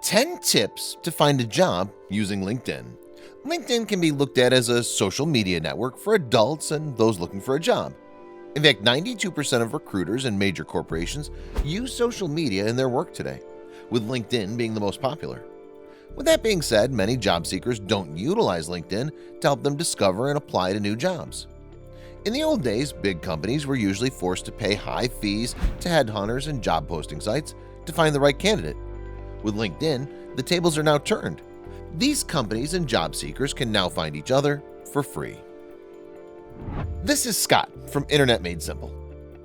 10 tips to find a job using LinkedIn. LinkedIn can be looked at as a social media network for adults and those looking for a job. In fact, 92% of recruiters in major corporations use social media in their work today, with LinkedIn being the most popular. With that being said, many job seekers don't utilize LinkedIn to help them discover and apply to new jobs. In the old days, big companies were usually forced to pay high fees to headhunters and job posting sites to find the right candidate. With LinkedIn, the tables are now turned. These companies and job seekers can now find each other for free. This is Scott from Internet Made Simple.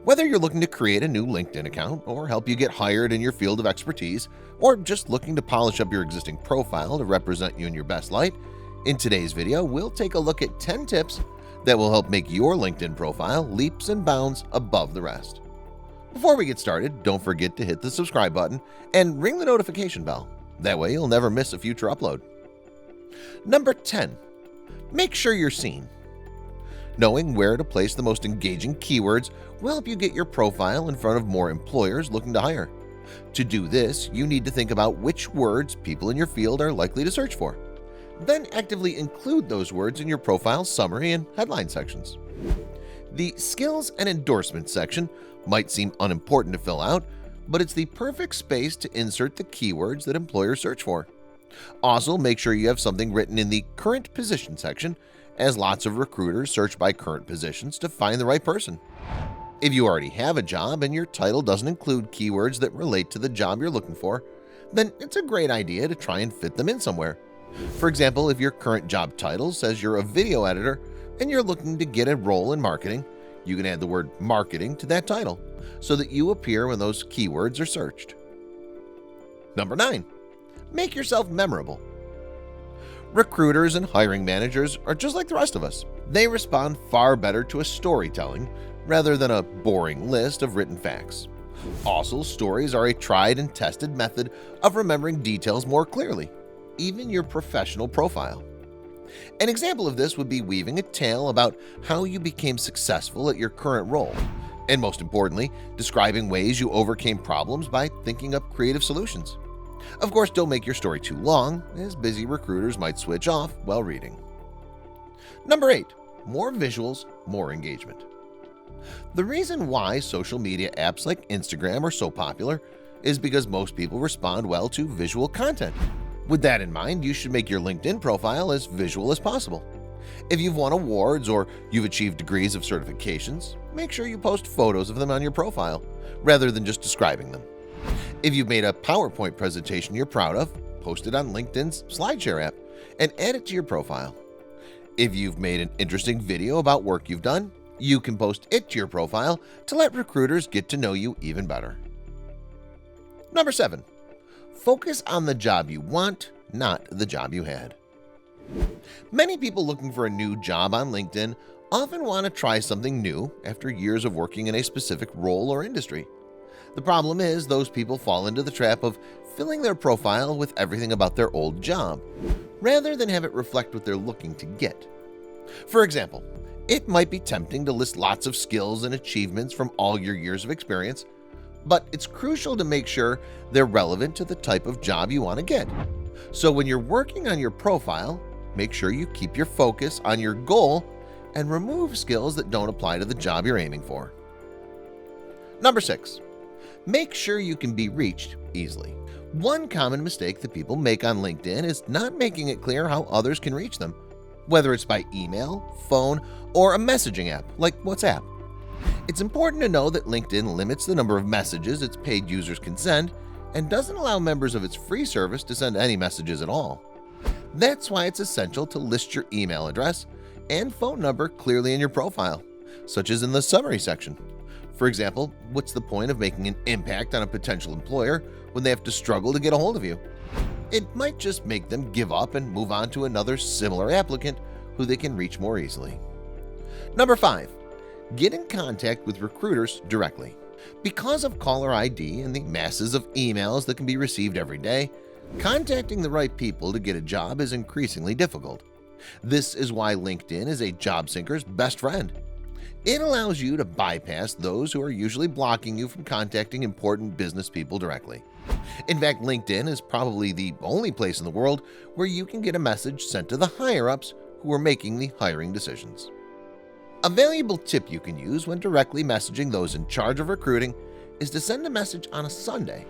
Whether you're looking to create a new LinkedIn account or help you get hired in your field of expertise, or just looking to polish up your existing profile to represent you in your best light, in today's video, we'll take a look at 10 tips that will help make your LinkedIn profile leaps and bounds above the rest. Before we get started, don't forget to hit the subscribe button and ring the notification bell. That way you'll never miss a future upload. Number 10. Make sure you're seen. Knowing where to place the most engaging keywords will help you get your profile in front of more employers looking to hire. To do this, you need to think about which words people in your field are likely to search for. Then actively include those words in your profile summary and headline sections. The skills and endorsements section might seem unimportant to fill out, but it's the perfect space to insert the keywords that employers search for. Also, make sure you have something written in the current position section, as lots of recruiters search by current positions to find the right person. If you already have a job and your title doesn't include keywords that relate to the job you're looking for, then it's a great idea to try and fit them in somewhere. For example, if your current job title says you're a video editor and you're looking to get a role in marketing, you can add the word marketing to that title so that you appear when those keywords are searched. Number 9. Make yourself memorable. Recruiters and hiring managers are just like the rest of us. They respond far better to a storytelling rather than a boring list of written facts. Also, stories are a tried and tested method of remembering details more clearly, even your professional profile. An example of this would be weaving a tale about how you became successful at your current role, and most importantly, describing ways you overcame problems by thinking up creative solutions. Of course, don't make your story too long, as busy recruiters might switch off while reading. Number 8. More visuals, more engagement. The reason why social media apps like Instagram are so popular is because most people respond well to visual content. With that in mind, you should make your LinkedIn profile as visual as possible. If you've won awards or you've achieved degrees of certifications, make sure you post photos of them on your profile, rather than just describing them. If you've made a PowerPoint presentation you're proud of, post it on LinkedIn's SlideShare app and add it to your profile. If you've made an interesting video about work you've done, you can post it to your profile to let recruiters get to know you even better. Number 7. Focus on the job you want, not the job you had. Many people looking for a new job on LinkedIn often want to try something new after years of working in a specific role or industry. The problem is those people fall into the trap of filling their profile with everything about their old job, rather than have it reflect what they're looking to get. For example, it might be tempting to list lots of skills and achievements from all your years of experience, but it's crucial to make sure they're relevant to the type of job you want to get. So when you're working on your profile, make sure you keep your focus on your goal and remove skills that don't apply to the job you're aiming for. Number 6. Make sure you can be reached easily. One common mistake that people make on LinkedIn is not making it clear how others can reach them, whether it's by email, phone, or a messaging app like WhatsApp. It's important to know that LinkedIn limits the number of messages its paid users can send and doesn't allow members of its free service to send any messages at all. That's why it's essential to list your email address and phone number clearly in your profile, such as in the summary section. For example, what's the point of making an impact on a potential employer when they have to struggle to get a hold of you? It might just make them give up and move on to another similar applicant who they can reach more easily. Number 5. Get in contact with recruiters directly. Because of caller ID and the masses of emails that can be received every day, contacting the right people to get a job is increasingly difficult. This is why LinkedIn is a job seeker's best friend. It allows you to bypass those who are usually blocking you from contacting important business people directly. In fact, LinkedIn is probably the only place in the world where you can get a message sent to the higher-ups who are making the hiring decisions. A valuable tip you can use when directly messaging those in charge of recruiting is to send a message on a Sunday,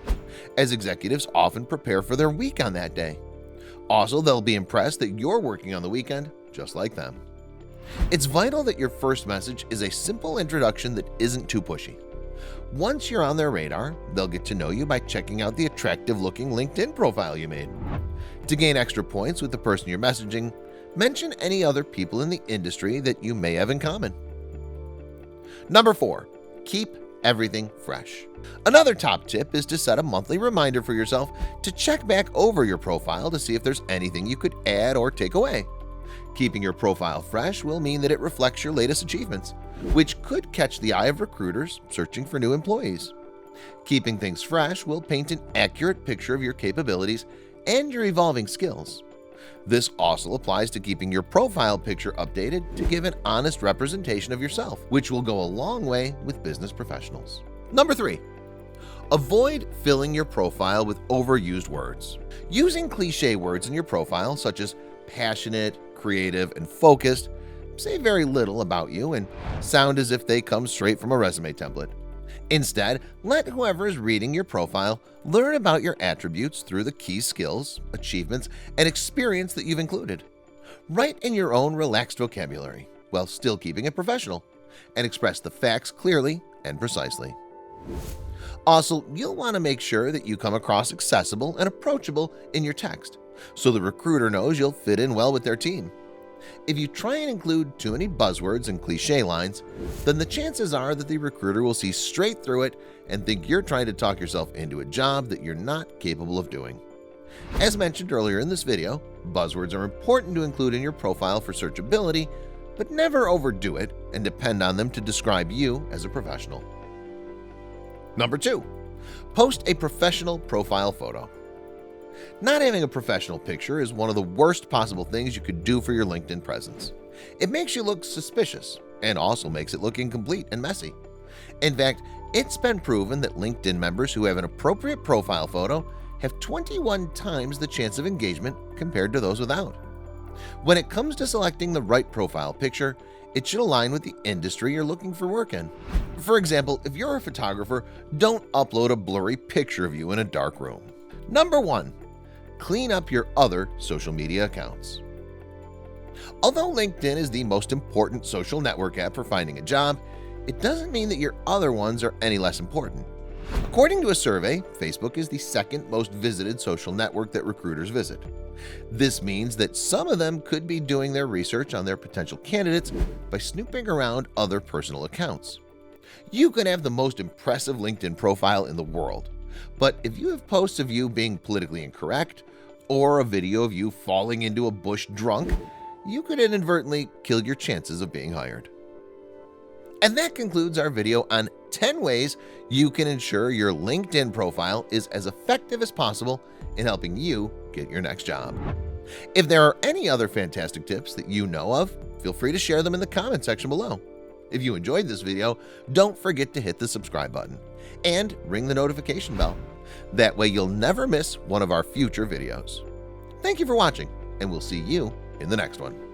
as executives often prepare for their week on that day. Also, they'll be impressed that you're working on the weekend just like them. It's vital that your first message is a simple introduction that isn't too pushy. Once you're on their radar, they'll get to know you by checking out the attractive-looking LinkedIn profile you made. To gain extra points with the person you're messaging, mention any other people in the industry that you may have in common. Number 4. Keep everything fresh. Another top tip is to set a monthly reminder for yourself to check back over your profile to see if there's anything you could add or take away. Keeping your profile fresh will mean that it reflects your latest achievements, which could catch the eye of recruiters searching for new employees. Keeping things fresh will paint an accurate picture of your capabilities and your evolving skills. This also applies to keeping your profile picture updated to give an honest representation of yourself, which will go a long way with business professionals. Number 3. Avoid filling your profile with overused words. Using cliché words in your profile, such as passionate, creative, and focused, say very little about you and sound as if they come straight from a resume template. Instead, let whoever is reading your profile learn about your attributes through the key skills, achievements, and experience that you've included. Write in your own relaxed vocabulary while still keeping it professional, and express the facts clearly and precisely. Also, you'll want to make sure that you come across accessible and approachable in your text, so the recruiter knows you'll fit in well with their team. If you try and include too many buzzwords and cliché lines, then the chances are that the recruiter will see straight through it and think you're trying to talk yourself into a job that you're not capable of doing. As mentioned earlier in this video, buzzwords are important to include in your profile for searchability, but never overdo it and depend on them to describe you as a professional. Number 2. Post a professional profile photo. Not having a professional picture is one of the worst possible things you could do for your LinkedIn presence. It makes you look suspicious and also makes it look incomplete and messy. In fact, it's been proven that LinkedIn members who have an appropriate profile photo have 21 times the chance of engagement compared to those without. When it comes to selecting the right profile picture, it should align with the industry you're looking for work in. For example, if you're a photographer, don't upload a blurry picture of you in a dark room. Number 1. Clean up your other social media accounts. Although LinkedIn is the most important social network app for finding a job, it doesn't mean that your other ones are any less important. According to a survey, Facebook is the second most visited social network that recruiters visit. This means that some of them could be doing their research on their potential candidates by snooping around other personal accounts. You could have the most impressive LinkedIn profile in the world, but if you have posts of you being politically incorrect or a video of you falling into a bush drunk, you could inadvertently kill your chances of being hired. And that concludes our video on 10 ways you can ensure your LinkedIn profile is as effective as possible in helping you get your next job. If there are any other fantastic tips that you know of, feel free to share them in the comment section below. If you enjoyed this video, don't forget to hit the subscribe button and ring the notification bell. That way you'll never miss one of our future videos. Thank you for watching, and we'll see you in the next one.